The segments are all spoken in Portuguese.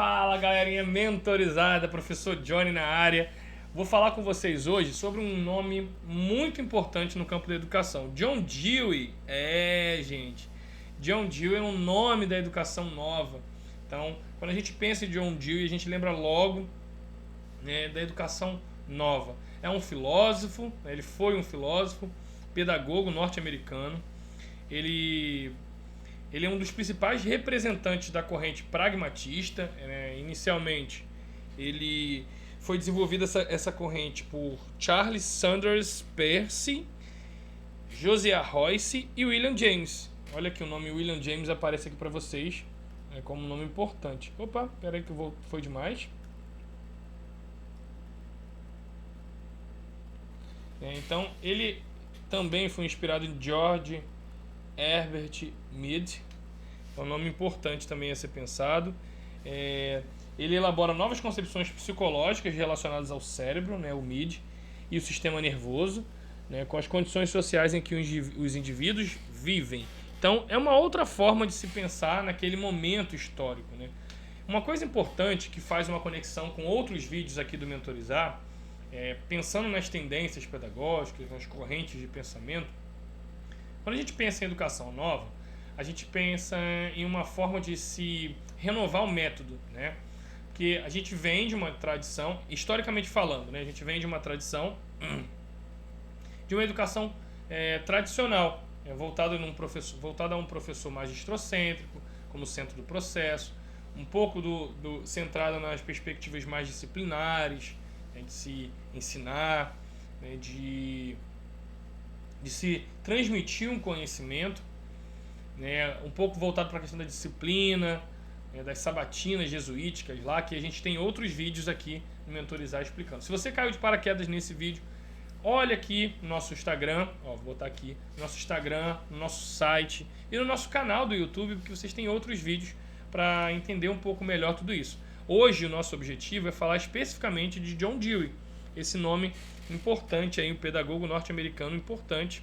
Fala, galerinha mentorizada, professor Johnny na área. Vou falar com vocês hoje sobre um nome muito importante no campo da educação. John Dewey. Gente. John Dewey é um nome da educação nova. Então, quando a gente pensa em John Dewey, a gente lembra logo, né, da educação nova. É um filósofo, ele foi um filósofo, pedagogo norte-americano. Ele é um dos principais representantes da corrente pragmatista. Inicialmente, ele foi desenvolvida essa corrente por Charles Sanders Peirce, Josiah Royce e William James. Olha que o nome William James aparece aqui para vocês como um nome importante. Opa, peraí que foi demais. Então, ele também foi inspirado em George Herbert Mead. É um nome importante também a ser pensado. Ele elabora novas concepções psicológicas relacionadas ao cérebro, né, o Mead, e o sistema nervoso, né, com as condições sociais em que os indivíduos vivem. Então, é uma outra forma de se pensar naquele momento histórico, né? Uma coisa importante que faz uma conexão com outros vídeos aqui do Mentorizar, pensando nas tendências pedagógicas, nas correntes de pensamento. Quando a gente pensa em educação nova, a gente pensa em uma forma de se renovar o método, né? Porque a gente vem de uma tradição, historicamente falando, né? A gente vem de uma tradição de uma educação tradicional, voltada a um professor magistrocêntrico, como centro do processo, um pouco centrado nas perspectivas mais disciplinares, né? De se ensinar, né? de se transmitir um conhecimento, né, um pouco voltado para a questão da disciplina, né, das sabatinas jesuíticas lá, que a gente tem outros vídeos aqui no Mentorizar explicando. Se você caiu de paraquedas nesse vídeo, olha aqui no nosso Instagram, vou botar aqui, no nosso Instagram, no nosso site e no nosso canal do YouTube, porque vocês têm outros vídeos para entender um pouco melhor tudo isso. Hoje o nosso objetivo é falar especificamente de John Dewey, esse nome importante aí, um pedagogo norte-americano importante.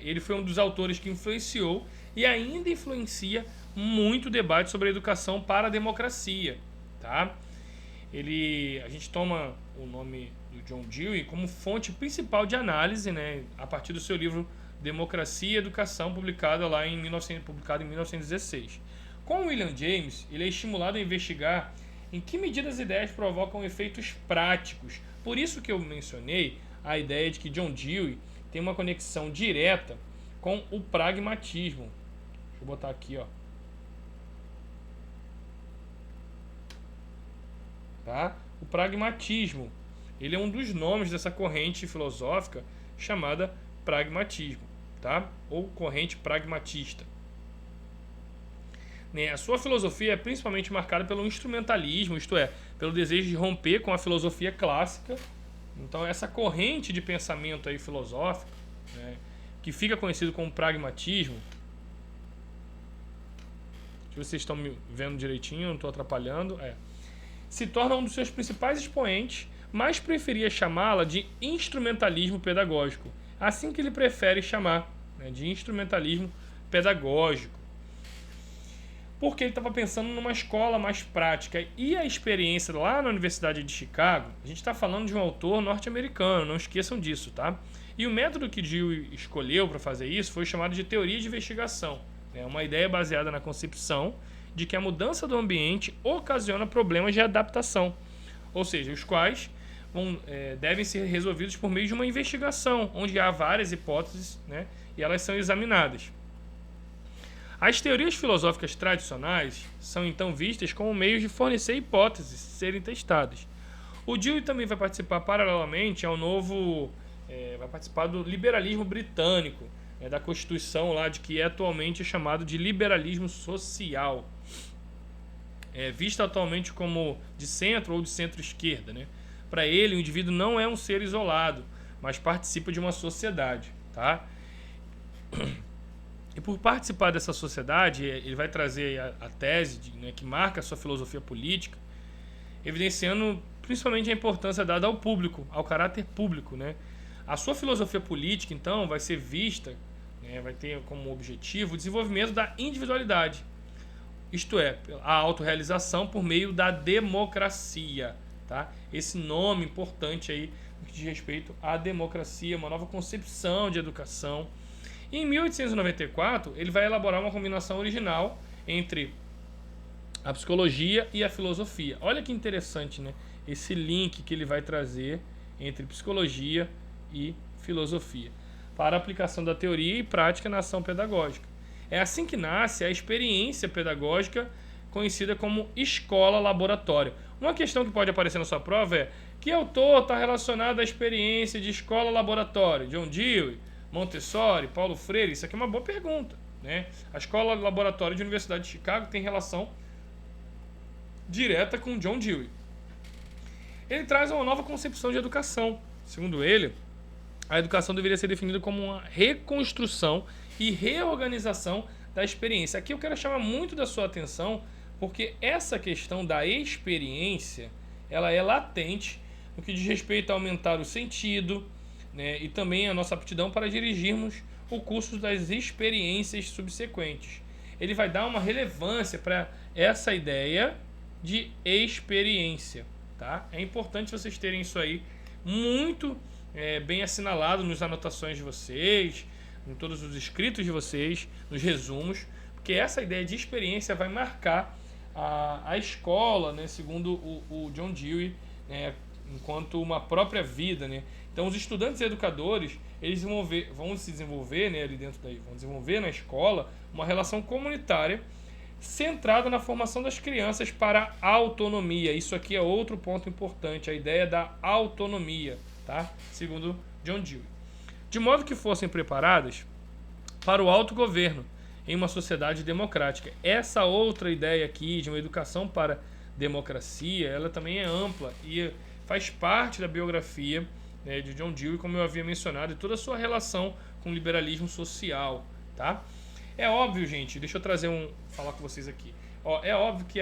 Ele foi um dos autores que influenciou e ainda influencia muito o debate sobre a educação para a democracia, tá? A gente toma o nome do John Dewey como fonte principal de análise, né, a partir do seu livro Democracia e Educação, publicado em 1916. Com William James, ele é estimulado a investigar em que medida as ideias provocam efeitos práticos. Por isso que eu mencionei a ideia de que John Dewey tem uma conexão direta com o pragmatismo. Deixa eu botar aqui, tá? O pragmatismo, ele é um dos nomes dessa corrente filosófica chamada pragmatismo, tá? Ou corrente pragmatista. A sua filosofia é principalmente marcada pelo instrumentalismo, isto é, pelo desejo de romper com a filosofia clássica. Então, essa corrente de pensamento aí filosófico, né, que fica conhecido como pragmatismo, se vocês estão me vendo direitinho, não estou atrapalhando, se torna um dos seus principais expoentes, mas preferia chamá-la de instrumentalismo pedagógico, assim que ele prefere chamar, né, de instrumentalismo pedagógico, porque ele estava pensando numa escola mais prática. E a experiência lá na Universidade de Chicago, a gente está falando de um autor norte-americano, não esqueçam disso, tá? E o método que Dewey escolheu para fazer isso foi chamado de teoria de investigação. É uma ideia baseada na concepção de que a mudança do ambiente ocasiona problemas de adaptação, ou seja, os quais devem ser resolvidos por meio de uma investigação, onde há várias hipóteses, né, e elas são examinadas. As teorias filosóficas tradicionais são então vistas como meios de fornecer hipóteses serem testadas. O Dewey também vai participar paralelamente vai participar do liberalismo britânico, da Constituição lá, de que é atualmente chamado de liberalismo social, visto atualmente como de centro ou de centro-esquerda, né? Para ele, o indivíduo não é um ser isolado, mas participa de uma sociedade, tá? E por participar dessa sociedade, ele vai trazer a tese que marca a sua filosofia política, evidenciando principalmente a importância dada ao público, ao caráter público, né? A sua filosofia política, então, vai ser vista, vai ter como objetivo o desenvolvimento da individualidade, isto é, a autorrealização por meio da democracia. Tá? Esse nome importante aí no que diz respeito à democracia, uma nova concepção de educação. E em 1894, ele vai elaborar uma combinação original entre a psicologia e a filosofia. Olha que interessante, né? Esse link que ele vai trazer entre psicologia e filosofia para a aplicação da teoria e prática na ação pedagógica. É assim que nasce a experiência pedagógica conhecida como escola-laboratório. Uma questão que pode aparecer na sua prova é: que autor está relacionado à experiência de escola-laboratório? John Dewey, Montessori, Paulo Freire? Isso aqui é uma boa pergunta, né? A escola-laboratório de Universidade de Chicago tem relação direta com John Dewey. Ele traz uma nova concepção de educação. Segundo ele, a educação deveria ser definida como uma reconstrução e reorganização da experiência. Aqui eu quero chamar muito da sua atenção, porque essa questão da experiência, ela é latente no que diz respeito a aumentar o sentido, né, e também a nossa aptidão para dirigirmos o curso das experiências subsequentes. Ele vai dar uma relevância para essa ideia de experiência. Tá? É importante vocês terem isso aí muito bem assinalado nas anotações de vocês, em todos os escritos de vocês, nos resumos, porque essa ideia de experiência vai marcar a escola, né, segundo o John Dewey, né, enquanto uma própria vida, né? Então, os estudantes e educadores, eles vão se desenvolver, né, ali dentro daí, vão desenvolver na escola uma relação comunitária centrada na formação das crianças para a autonomia. Isso aqui é outro ponto importante, a ideia da autonomia, tá? Segundo John Dewey. De modo que fossem preparadas para o autogoverno em uma sociedade democrática. Essa outra ideia aqui de uma educação para democracia, ela também é ampla e faz parte da biografia, né, de John Dewey, como eu havia mencionado, e toda a sua relação com o liberalismo social, tá? É óbvio, gente, deixa eu falar com vocês aqui. É óbvio que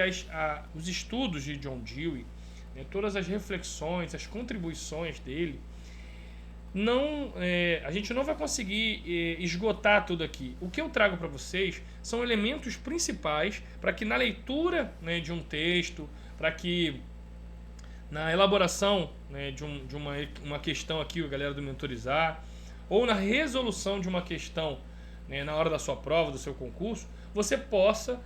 os estudos de John Dewey, né, todas as reflexões, as contribuições dele, a gente não vai conseguir esgotar tudo aqui. O que eu trago para vocês são elementos principais para que na leitura, né, de um texto, para que na elaboração, né, de uma questão aqui, a galera do Mentorizar, ou na resolução de uma questão, né, na hora da sua prova, do seu concurso, você possa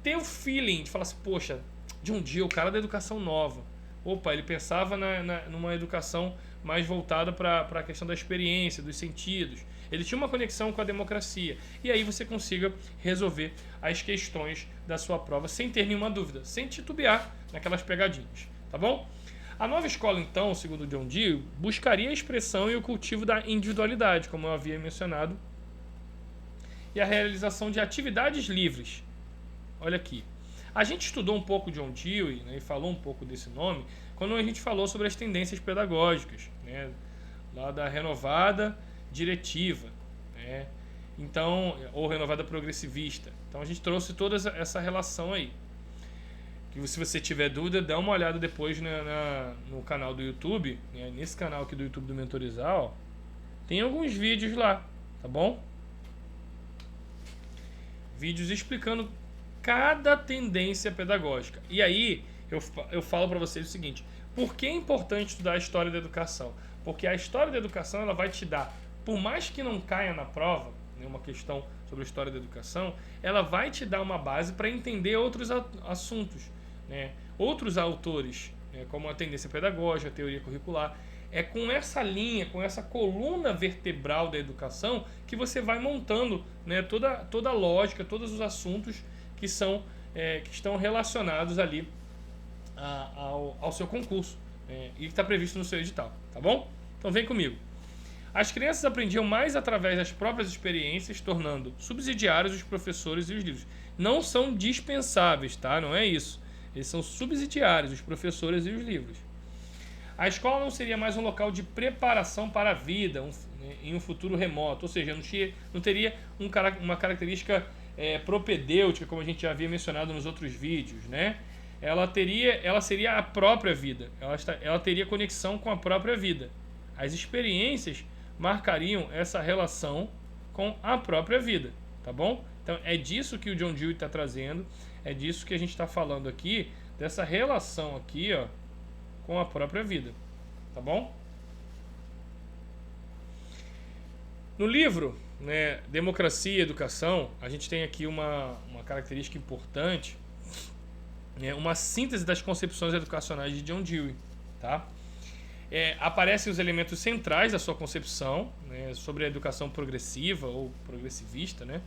ter o feeling de falar assim: poxa, de um dia o cara da educação nova, opa, ele pensava numa educação mais voltada para a questão da experiência, dos sentidos, ele tinha uma conexão com a democracia, e aí você consiga resolver as questões da sua prova sem ter nenhuma dúvida, sem titubear naquelas pegadinhas, tá bom? A nova escola, então, segundo John Dewey, buscaria a expressão e o cultivo da individualidade, como eu havia mencionado, e a realização de atividades livres. Olha aqui. A gente estudou um pouco John Dewey, né, e falou um pouco desse nome quando a gente falou sobre as tendências pedagógicas, né, lá da renovada diretiva, né, então, ou renovada progressivista. Então a gente trouxe toda essa relação aí. Que se você tiver dúvida, dá uma olhada depois no canal do YouTube, né, nesse canal aqui do YouTube do Mentorizar, ó, tem alguns vídeos lá, tá bom? Vídeos explicando cada tendência pedagógica. E aí eu falo para vocês o seguinte: por que é importante estudar a história da educação? Porque a história da educação, ela vai te dar, por mais que não caia na prova, né, uma questão sobre a história da educação, ela vai te dar uma base para entender outros assuntos, né, outros autores, né, como a tendência pedagógica, a teoria curricular. É com essa linha, com essa coluna vertebral da educação que você vai montando, né, toda a lógica, todos os assuntos que estão relacionados ali ao seu concurso, e que está previsto no seu edital, tá bom? Então vem comigo. As crianças aprendiam mais através das próprias experiências, tornando subsidiários os professores e os livros. Não são dispensáveis, tá? Não é isso. Eles são subsidiários, os professores e os livros. A escola não seria mais um local de preparação para a vida em um futuro remoto, ou seja, não teria uma característica propedêutica, como a gente já havia mencionado nos outros vídeos, né? Ela seria a própria vida, ela teria conexão com a própria vida. As experiências marcariam essa relação com a própria vida, tá bom? Então é disso que o John Dewey está trazendo, é disso que a gente está falando aqui, dessa relação aqui, ó, com a própria vida, tá bom? No livro, né, Democracia e Educação, a gente tem aqui uma característica importante, né, uma síntese das concepções educacionais de John Dewey, tá? Aparecem os elementos centrais da sua concepção, né, sobre a educação progressiva ou progressivista, né?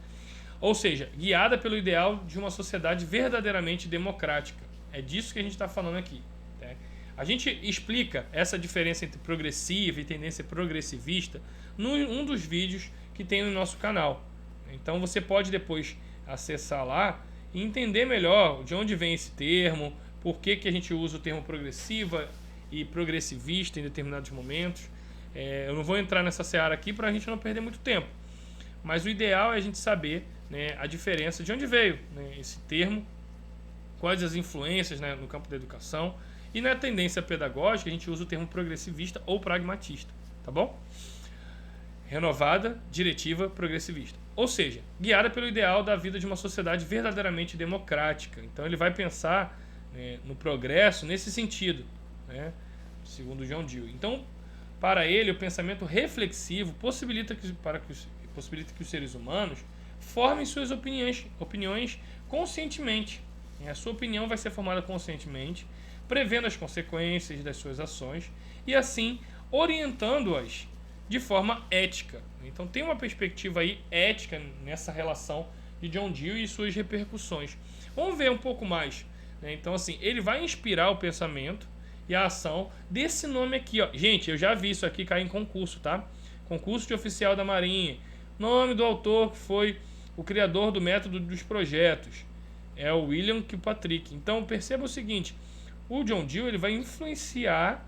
Ou seja, guiada pelo ideal de uma sociedade verdadeiramente democrática. É disso que a gente está falando aqui. Tá? A gente explica essa diferença entre progressiva e tendência progressivista num dos vídeos que tem no nosso canal. Então você pode depois acessar lá e entender melhor de onde vem esse termo, por que a gente usa o termo progressiva e progressivista em determinados momentos. Eu não vou entrar nessa seara aqui para a gente não perder muito tempo. Mas o ideal é a gente saber, né, a diferença de onde veio, né, esse termo, quais as influências, né, no campo da educação. E na tendência pedagógica a gente usa o termo progressivista ou pragmatista, tá bom? Renovada, diretiva, progressivista. Ou seja, guiada pelo ideal da vida de uma sociedade verdadeiramente democrática. Então ele vai pensar, né, no progresso nesse sentido, né, segundo John Dewey. Então, para ele, o pensamento reflexivo possibilita que os seres humanos formem suas opiniões conscientemente. A sua opinião vai ser formada conscientemente, prevendo as consequências das suas ações e assim orientando-as de forma ética. Então tem uma perspectiva aí ética nessa relação de John Dewey e suas repercussões. Vamos ver um pouco mais, né? Então assim, ele vai inspirar o pensamento e a ação desse nome aqui, ó. Gente, eu já vi isso aqui cair em concurso, tá? Concurso de oficial da Marinha. Nome do autor que foi o criador do método dos projetos. É o William Kilpatrick. Então perceba o seguinte, o John Dewey ele vai influenciar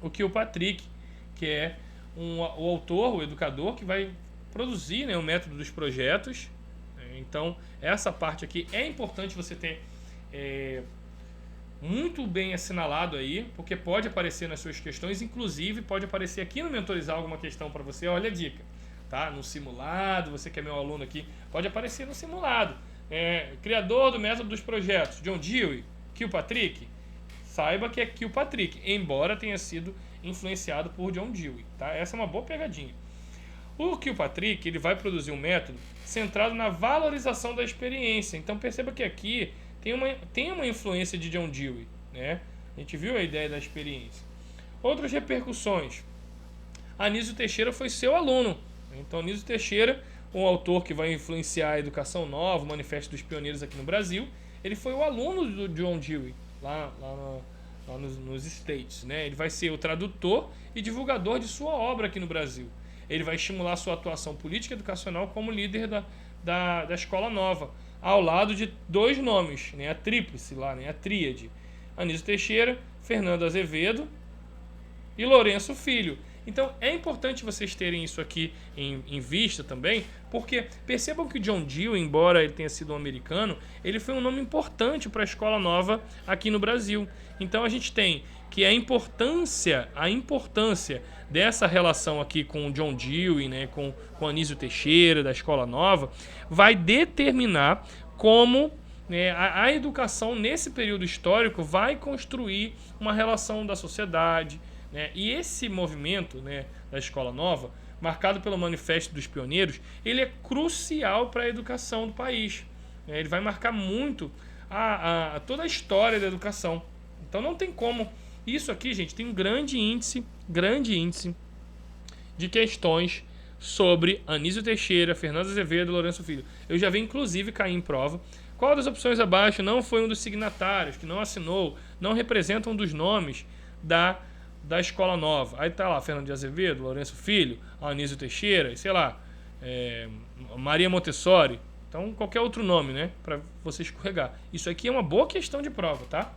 o Kilpatrick, que é o autor, o educador, que vai produzir, né, o método dos projetos. Então essa parte aqui é importante você ter muito bem assinalado aí, porque pode aparecer nas suas questões, inclusive pode aparecer aqui no Mentorizar alguma questão para você. Olha a dica, tá? No simulado, você que é meu aluno aqui, pode aparecer no simulado. Criador do método dos projetos, John Dewey, Kilpatrick. Saiba que é Kilpatrick, embora tenha sido influenciado por John Dewey, tá? Essa é uma boa pegadinha. O Kilpatrick ele vai produzir um método centrado na valorização da experiência. Então perceba que aqui tem uma influência de John Dewey, né? A gente viu a ideia da experiência. Outras repercussões. Anísio Teixeira foi seu aluno. Então Anísio Teixeira, um autor que vai influenciar a educação nova, o Manifesto dos Pioneiros aqui no Brasil, ele foi o aluno do John Dewey lá nos States, né? Ele vai ser o tradutor e divulgador de sua obra aqui no Brasil. Ele vai estimular sua atuação política e educacional como líder da Escola Nova, ao lado de dois nomes, né? A tríplice lá, né? A tríade. Anísio Teixeira, Fernando Azevedo e Lourenço Filho. Então é importante vocês terem isso aqui em vista também, porque percebam que o John Dewey, embora ele tenha sido um americano, ele foi um nome importante para a Escola Nova aqui no Brasil. Então a gente tem que a importância dessa relação aqui com o John Dewey, né, com Anísio Teixeira, da Escola Nova, vai determinar como, né, a educação nesse período histórico vai construir uma relação da sociedade, né? E esse movimento, né, da Escola Nova, marcado pelo Manifesto dos Pioneiros, ele é crucial para a educação do país. Ele vai marcar muito toda a história da educação. Então não tem como. Isso aqui, gente, tem um grande índice de questões sobre Anísio Teixeira, Fernando Azevedo e Lourenço Filho. Eu já vi, inclusive, cair em prova. Qual das opções abaixo não foi um dos signatários, que não assinou, não representa um dos nomes da Escola Nova? Aí tá lá Fernando de Azevedo, Lourenço Filho, Anísio Teixeira, sei lá, Maria Montessori. Então qualquer outro nome, né, para você escorregar. Isso aqui é uma boa questão de prova, tá?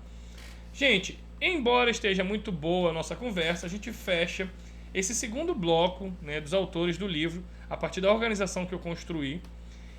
Gente, embora esteja muito boa a nossa conversa, a gente fecha esse segundo bloco, né, dos autores do livro a partir da organização que eu construí,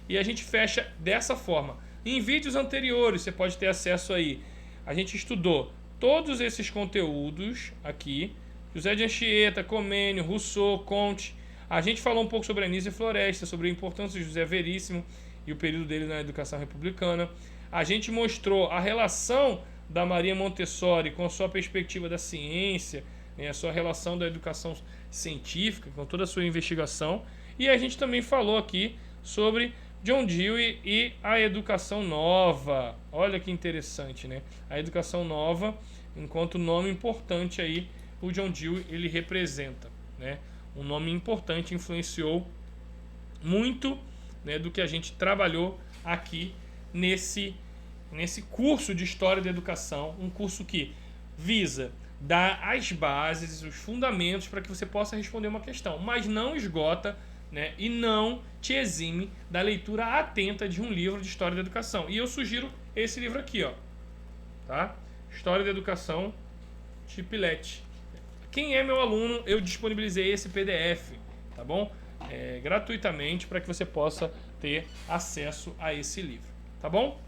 e a gente fecha dessa forma. Em vídeos anteriores você pode ter acesso aí. A gente estudou todos esses conteúdos aqui, José de Anchieta, Comênio, Rousseau, Comte. A gente falou um pouco sobre Anísio Floresta, sobre a importância de José Veríssimo e o período dele na educação republicana. A gente mostrou a relação da Maria Montessori com a sua perspectiva da ciência, né, a sua relação da educação científica, com toda a sua investigação. E a gente também falou aqui sobre John Dewey e a educação nova. Olha que interessante, né? A educação nova, enquanto nome importante aí, o John Dewey ele representa, né? Um nome importante, influenciou muito, né, do que a gente trabalhou aqui nesse curso de História da Educação, um curso que visa dar as bases, os fundamentos para que você possa responder uma questão, mas não esgota, né, e não te exime da leitura atenta de um livro de História da Educação. E eu sugiro esse livro aqui, ó, tá? História da Educação de Pilete. Quem é meu aluno, eu disponibilizei esse PDF, tá bom? Gratuitamente, para que você possa ter acesso a esse livro, tá bom?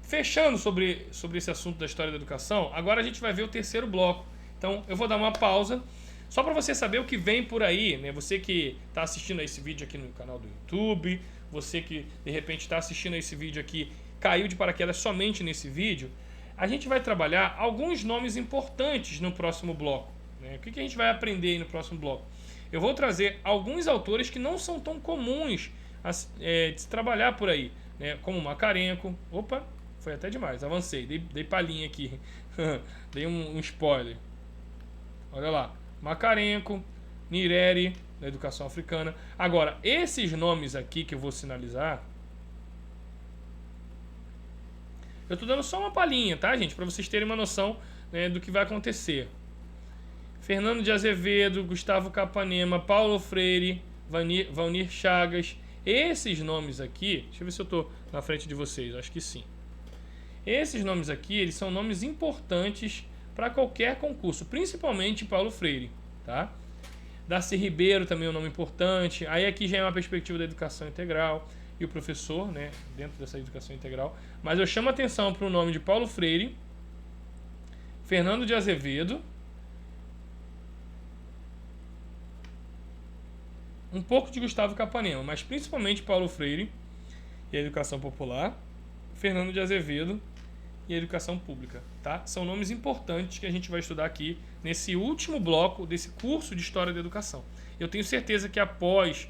Fechando sobre esse assunto da história da educação, agora a gente vai ver o terceiro bloco. Então eu vou dar uma pausa, só para você saber o que vem por aí, né? Você que está assistindo a esse vídeo aqui no canal do YouTube, você que de repente está assistindo a esse vídeo aqui, caiu de paraquedas somente nesse vídeo, a gente vai trabalhar alguns nomes importantes no próximo bloco, né? O que a gente vai aprender aí no próximo bloco? Eu vou trazer alguns autores que não são tão comuns de se trabalhar por aí, né? Como Makarenko. Opa, foi até demais, avancei, dei palhinha aqui, dei um spoiler. Olha lá, Makarenko, Nyerere, da educação africana. Agora, esses nomes aqui que eu vou sinalizar, eu tô dando só uma palhinha, tá, gente? Para vocês terem uma noção, né, do que vai acontecer. Fernando de Azevedo, Gustavo Capanema, Paulo Freire, Valnir Chagas. Esses nomes aqui, deixa eu ver se eu tô na frente de vocês, acho que sim. Esses nomes aqui, eles são nomes importantes para qualquer concurso, principalmente Paulo Freire, tá? Darcy Ribeiro também é um nome importante. Aí aqui já é uma perspectiva da educação integral e o professor, né, dentro dessa educação integral. Mas eu chamo a atenção para o nome de Paulo Freire, Fernando de Azevedo, um pouco de Gustavo Capanema, mas principalmente Paulo Freire e a educação popular, Fernando de Azevedo e a educação pública, tá? São nomes importantes que a gente vai estudar aqui nesse último bloco desse curso de História da Educação. Eu tenho certeza que após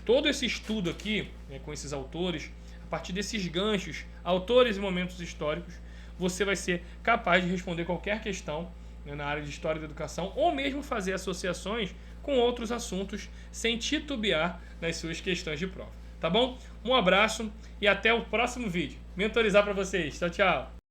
todo esse estudo aqui, com esses autores, a partir desses ganchos, autores e momentos históricos, você vai ser capaz de responder qualquer questão, né, na área de História da Educação, ou mesmo fazer associações com outros assuntos sem titubear nas suas questões de prova. Tá bom? Um abraço e até o próximo vídeo. Mentorizar para vocês. Tchau, tchau.